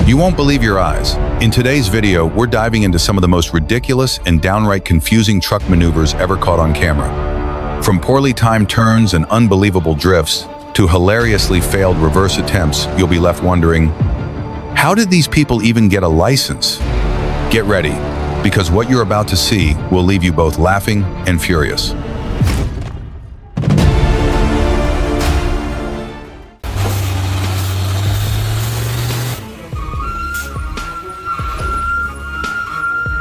You won't believe your eyes. In today's video, we're diving into some of the most ridiculous and downright confusing truck maneuvers ever caught on camera. From poorly timed turns and unbelievable drifts to hilariously failed reverse attempts, you'll be left wondering, how did these people even get a license? Get ready, because what you're about to see will leave you both laughing and furious.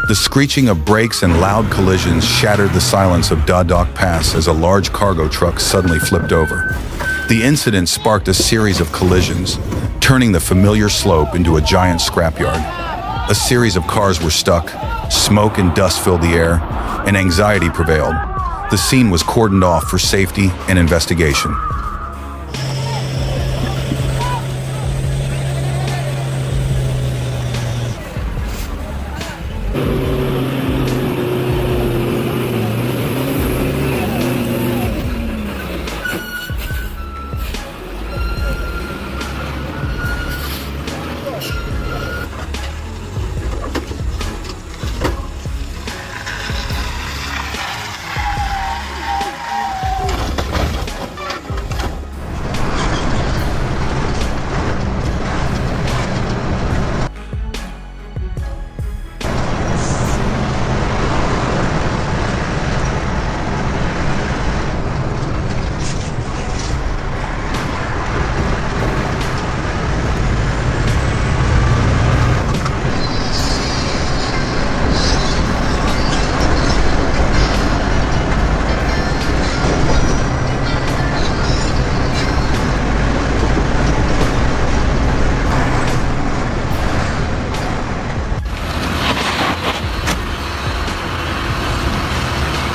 The screeching of brakes and loud collisions shattered the silence of Dadok Pass as a large cargo truck suddenly flipped over. The incident sparked a series of collisions, turning the familiar slope into a giant scrapyard. A series of cars were stuck, smoke and dust filled the air, and anxiety prevailed. The scene was cordoned off for safety and investigation.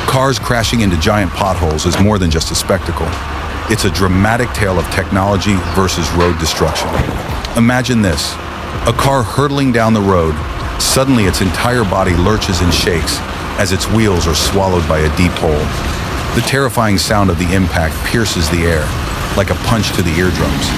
Cars crashing into giant potholes is more than just a spectacle. It's a dramatic tale of technology versus road destruction. Imagine this: a car hurtling down the road, suddenly its entire body lurches and shakes as its wheels are swallowed by a deep hole. The terrifying sound of the impact pierces the air, like a punch to the eardrums.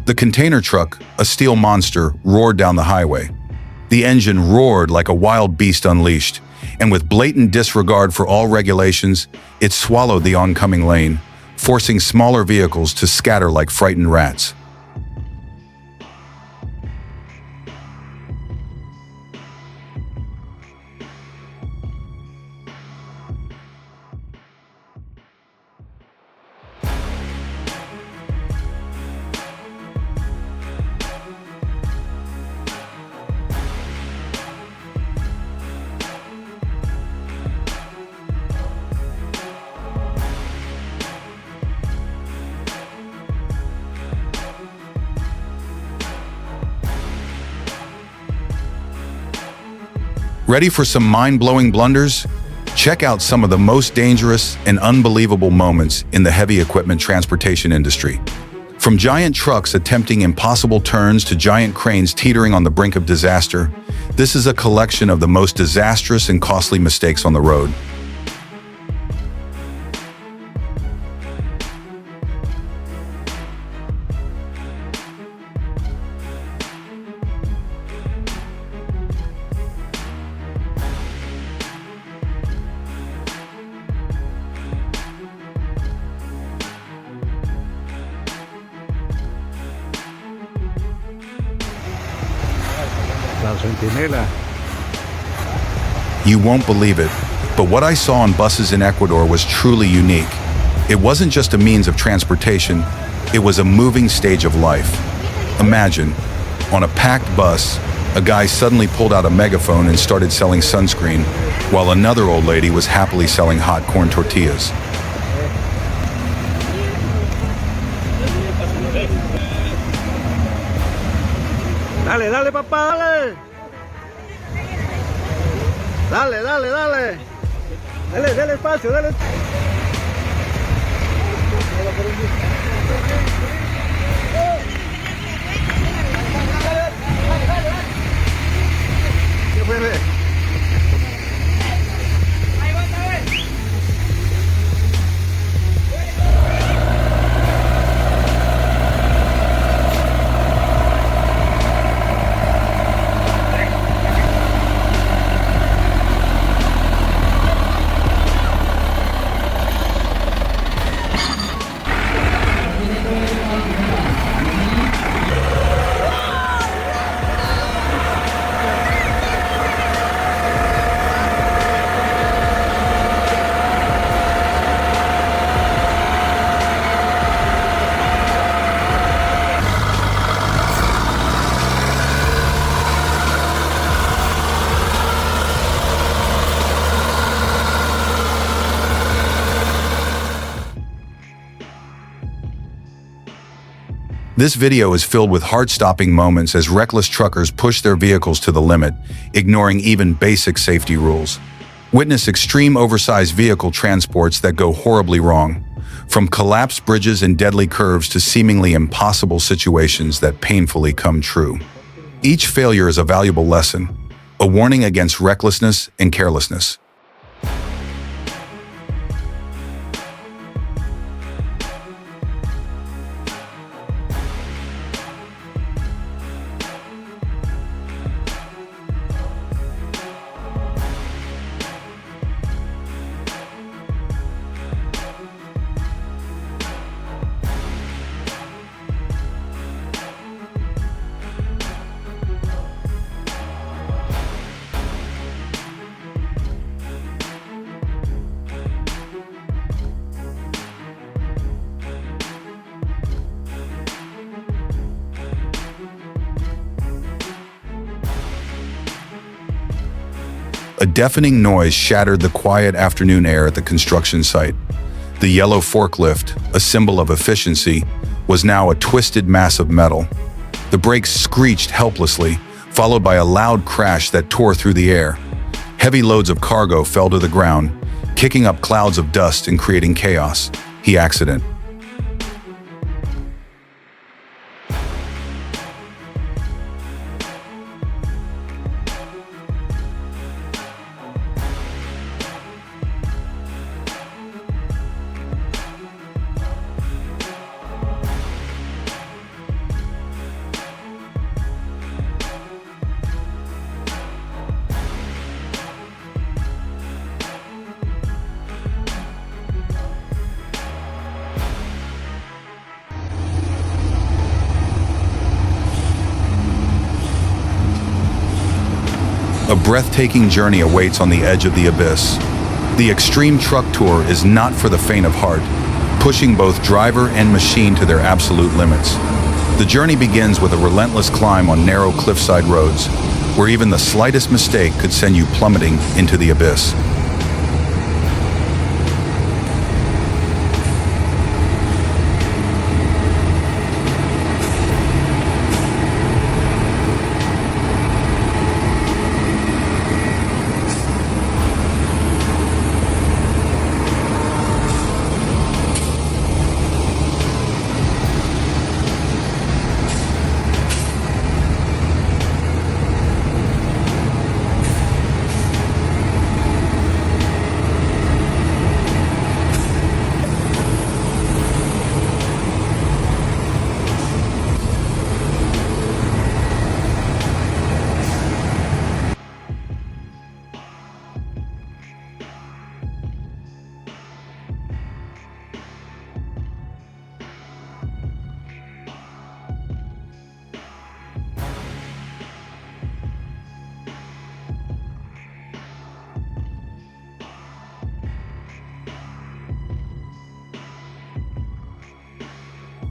The container truck, a steel monster, roared down the highway. The engine roared like a wild beast unleashed, and with blatant disregard for all regulations, it swallowed the oncoming lane, forcing smaller vehicles to scatter like frightened rats. Ready for some mind-blowing blunders? Check out some of the most dangerous and unbelievable moments in the heavy equipment transportation industry. From giant trucks attempting impossible turns to giant cranes teetering on the brink of disaster, this is a collection of the most disastrous and costly mistakes on the road. You won't believe it, but what I saw on buses in Ecuador was truly unique. It wasn't just a means of transportation, it was a moving stage of life. Imagine, on a packed bus, a guy suddenly pulled out a megaphone and started selling sunscreen, while another old lady was happily selling hot corn tortillas. Dale, dale, papá, dale. Dale, dale, dale. Dale, dale espacio, dale. This video is filled with heart-stopping moments as reckless truckers push their vehicles to the limit, ignoring even basic safety rules. Witness extreme oversized vehicle transports that go horribly wrong, from collapsed bridges and deadly curves to seemingly impossible situations that painfully come true. Each failure is a valuable lesson, a warning against recklessness and carelessness. A deafening noise shattered the quiet afternoon air at the construction site. The yellow forklift, a symbol of efficiency, was now a twisted mass of metal. The brakes screeched helplessly, followed by a loud crash that tore through the air. Heavy loads of cargo fell to the ground, kicking up clouds of dust and creating chaos. The accident. A breathtaking journey awaits on the edge of the abyss. The extreme truck tour is not for the faint of heart, pushing both driver and machine to their absolute limits. The journey begins with a relentless climb on narrow cliffside roads, where even the slightest mistake could send you plummeting into the abyss.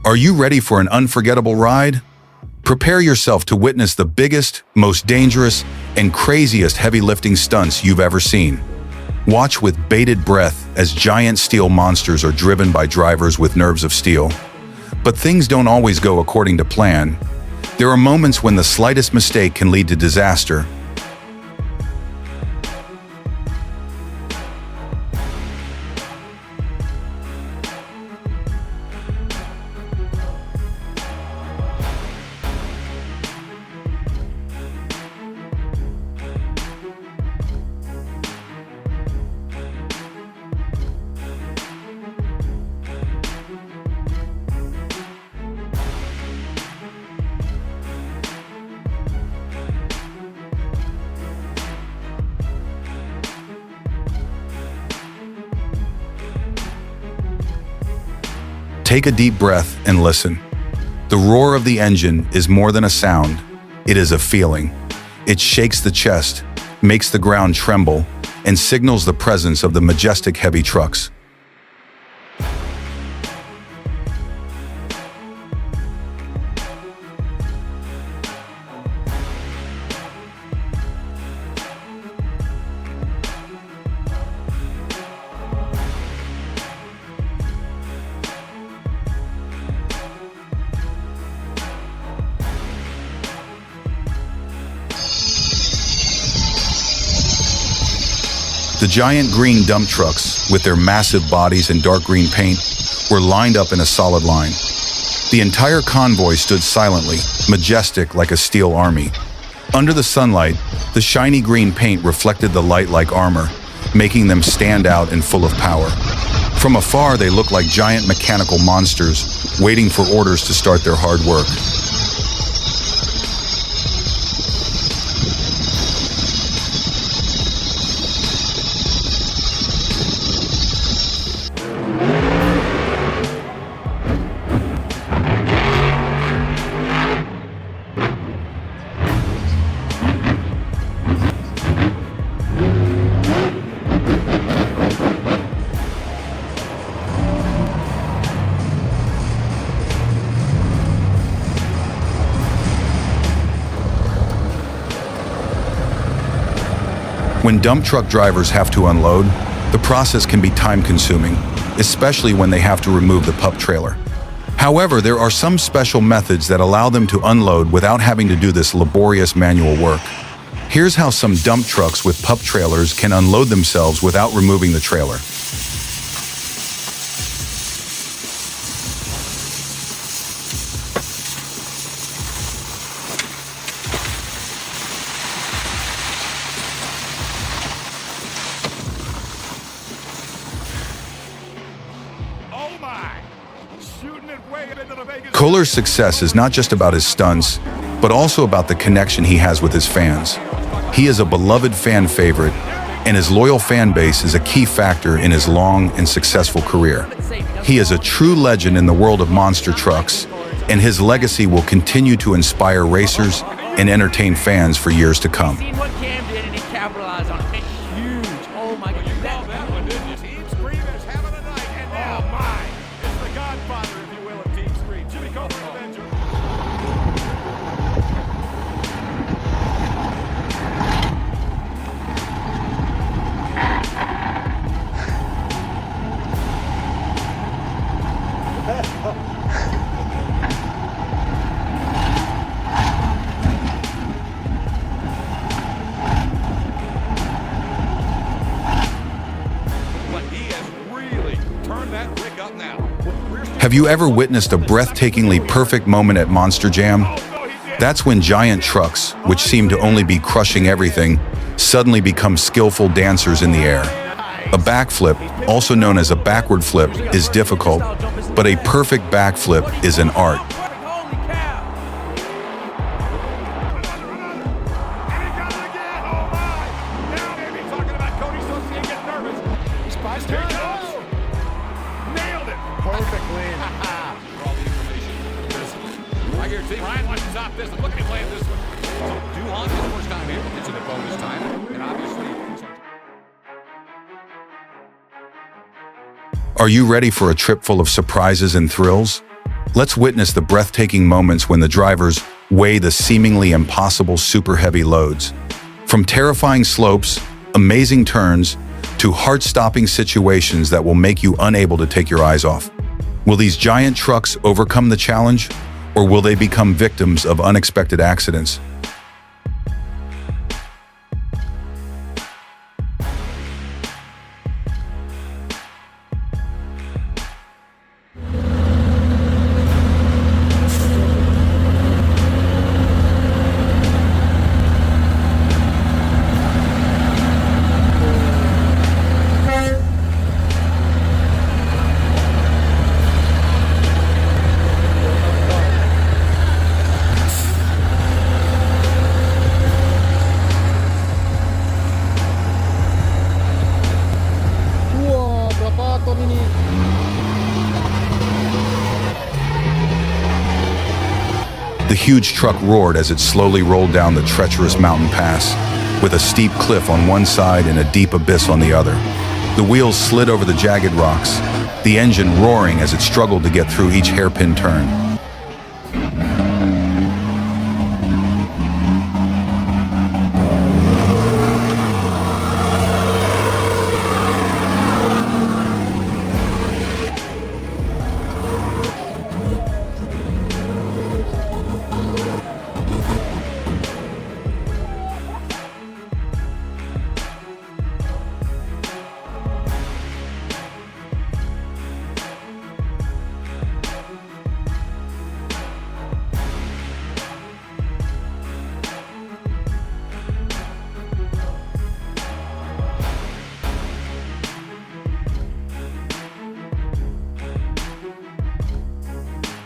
Are you ready for an unforgettable ride? Prepare yourself to witness the biggest, most dangerous, and craziest heavy lifting stunts you've ever seen. Watch with bated breath as giant steel monsters are driven by drivers with nerves of steel. But things don't always go according to plan. There are moments when the slightest mistake can lead to disaster. Take a deep breath and listen. The roar of the engine is more than a sound. It is a feeling. It shakes the chest, makes the ground tremble, and signals the presence of the majestic heavy trucks. The giant green dump trucks, with their massive bodies and dark green paint, were lined up in a solid line. The entire convoy stood silently, majestic like a steel army. Under the sunlight, the shiny green paint reflected the light like armor, making them stand out and full of power. From afar, they looked like giant mechanical monsters, waiting for orders to start their hard work. When dump truck drivers have to unload, the process can be time-consuming, especially when they have to remove the pup trailer. However, there are some special methods that allow them to unload without having to do this laborious manual work. Here's how some dump trucks with pup trailers can unload themselves without removing the trailer. Kohler's success is not just about his stunts, but also about the connection he has with his fans. He is a beloved fan favorite, and his loyal fan base is a key factor in his long and successful career. He is a true legend in the world of monster trucks, and his legacy will continue to inspire racers and entertain fans for years to come. Have you ever witnessed a breathtakingly perfect moment at Monster Jam? That's when giant trucks, which seem to only be crushing everything, suddenly become skillful dancers in the air. A backflip, also known as a backward flip, is difficult, but a perfect backflip is an art. Are you ready for a trip full of surprises and thrills? Let's witness the breathtaking moments when the drivers weigh the seemingly impossible super heavy loads. From terrifying slopes, amazing turns, to heart-stopping situations that will make you unable to take your eyes off. Will these giant trucks overcome the challenge, or will they become victims of unexpected accidents? The huge truck roared as it slowly rolled down the treacherous mountain pass, with a steep cliff on one side and a deep abyss on the other. The wheels slid over the jagged rocks, the engine roaring as it struggled to get through each hairpin turn.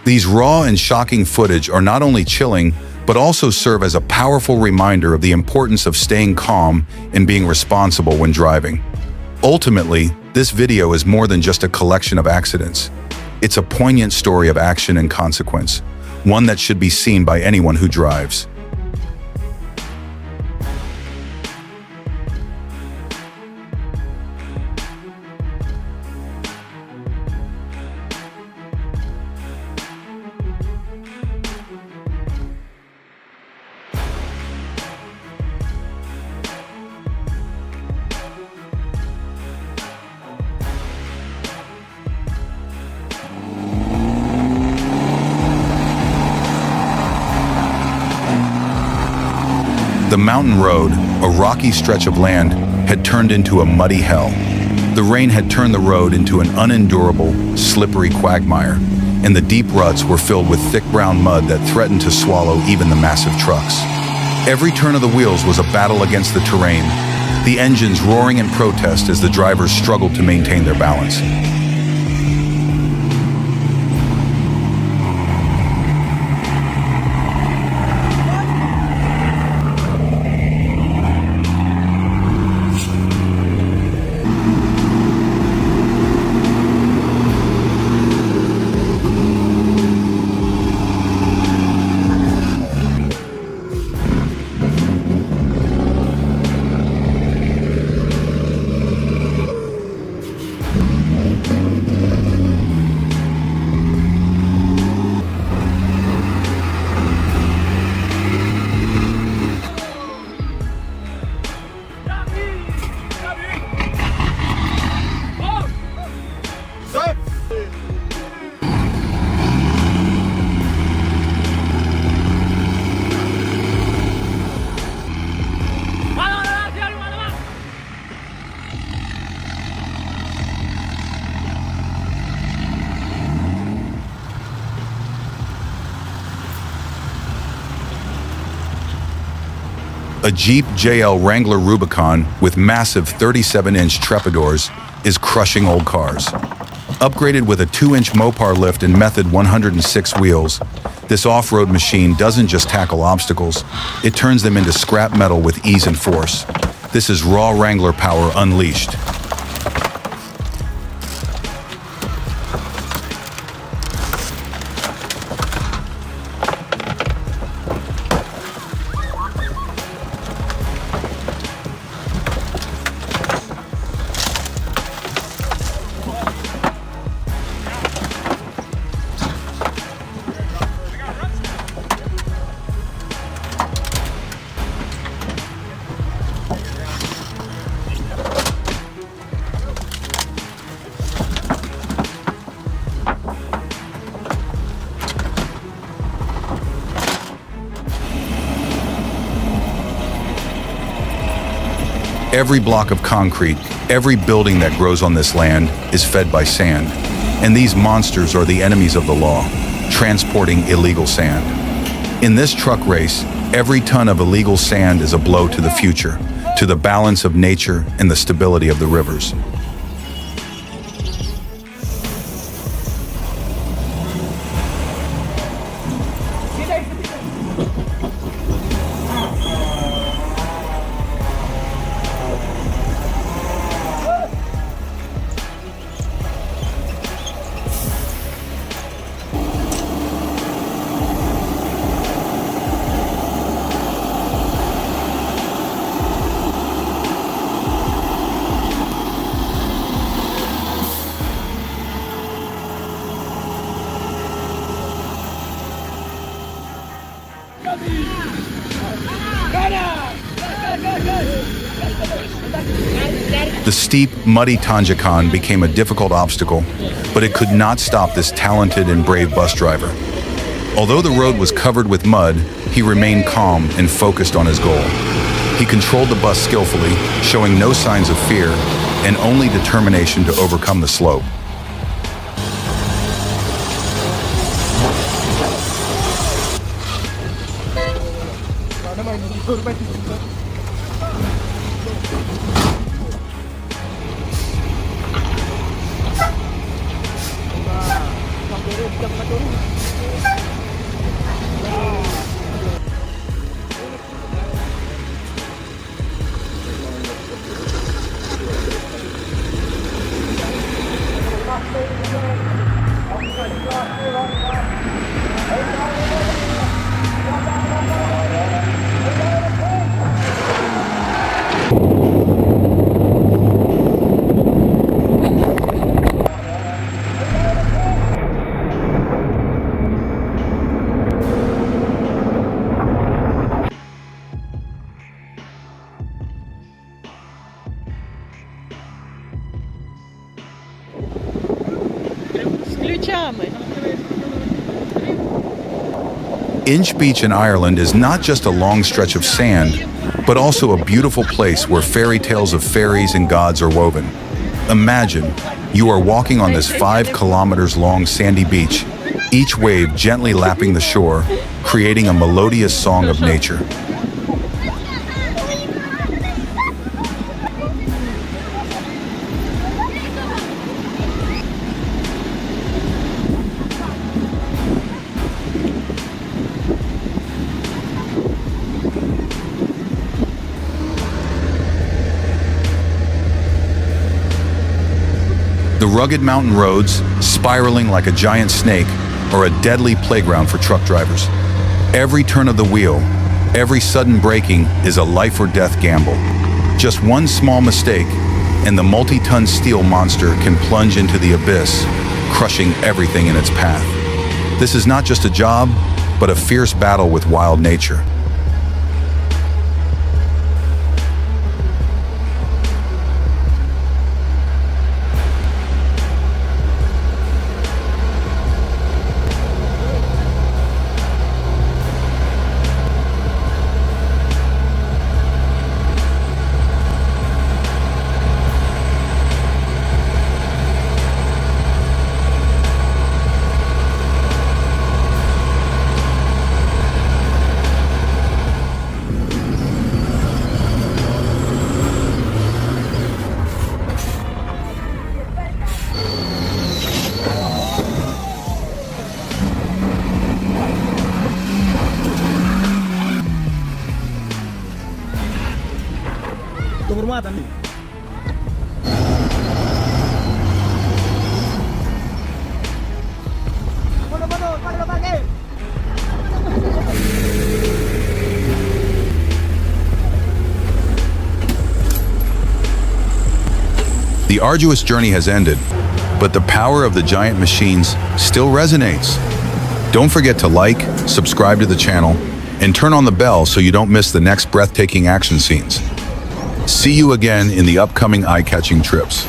These raw and shocking footage are not only chilling, but also serve as a powerful reminder of the importance of staying calm and being responsible when driving. Ultimately, this video is more than just a collection of accidents. It's a poignant story of action and consequence, one that should be seen by anyone who drives. The mountain road, a rocky stretch of land, had turned into a muddy hell. The rain had turned the road into an unendurable, slippery quagmire, and the deep ruts were filled with thick brown mud that threatened to swallow even the massive trucks. Every turn of the wheels was a battle against the terrain, the engines roaring in protest as the drivers struggled to maintain their balance. A Jeep JL Wrangler Rubicon with massive 37-inch trepadors is crushing old cars. Upgraded with a 2-inch Mopar lift and Method 106 wheels, this off-road machine doesn't just tackle obstacles, it turns them into scrap metal with ease and force. This is raw Wrangler power unleashed. Every block of concrete, every building that grows on this land is fed by sand. And these monsters are the enemies of the law, transporting illegal sand. In this truck race, every ton of illegal sand is a blow to the future, to the balance of nature and the stability of the rivers. The steep, muddy Tanjakan became a difficult obstacle, but it could not stop this talented and brave bus driver. Although the road was covered with mud, he remained calm and focused on his goal. He controlled the bus skillfully, showing no signs of fear and only determination to overcome the slope. плечами. Inch Beach in Ireland is not just a long stretch of sand, but also a beautiful place where fairy tales of fairies and gods are woven. Imagine, you are walking on this 5 kilometers long sandy beach, each wave gently lapping the shore, creating a melodious song of nature. The rugged mountain roads, spiraling like a giant snake, are a deadly playground for truck drivers. Every turn of the wheel, every sudden braking is a life or death gamble. Just one small mistake, and the multi-ton steel monster can plunge into the abyss, crushing everything in its path. This is not just a job, but a fierce battle with wild nature. The arduous journey has ended, but the power of the giant machines still resonates. Don't forget to like, subscribe to the channel, and turn on the bell so you don't miss the next breathtaking action scenes. See you again in the upcoming eye-catching trips.